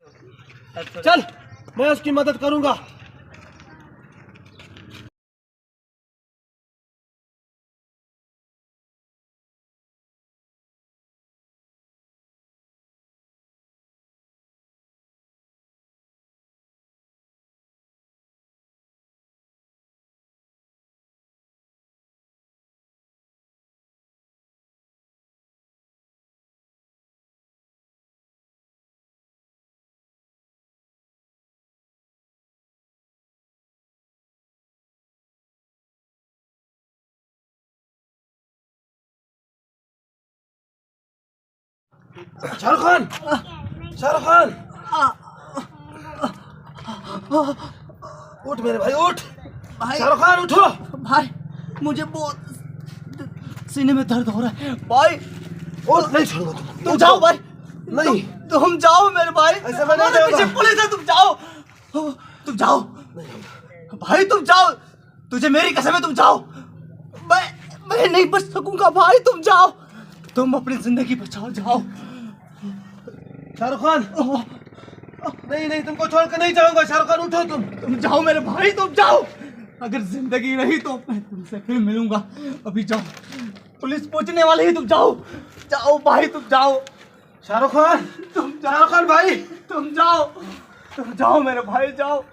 चल मैं उसकी मदद करूंगा। शाहरुख खान, शाहरुख खान, उठ मेरे भाई उठ। भाई शाहरुख खान उठो। भाई मुझे बहुत सीने में दर्द हो रहा है भाई। उठ, नहीं छोड़ूंगा तुम जाओ भाई। नहीं तुम जाओ मेरे भाई। ऐसे मैं नहीं हमारे पीछे जाऊंगा। पुलिस है, तुम जाओ। तुम जाओ भाई, तुम जाओ। तुझे मेरी कसम है, तुम जाओ। मैं नहीं बच सकूंगा भाई, तुम जाओ। तुम अपनी जिंदगी बचाओ, जाओ। शाहरुख खान, नहीं नहीं तुमको छोड़ कर नहीं जाऊंगा। शाहरुख खान उठो तुम जाओ मेरे भाई, तुम जाओ। अगर जिंदगी रही तो मैं तुमसे फिर मिलूंगा। अभी जाओ, पुलिस पहुंचने वाली है। तुम जाओ, जाओ भाई, तुम जाओ। शाहरुख खान, शाहरुख खान भाई तुम जाओ मेरे भाई, जाओ।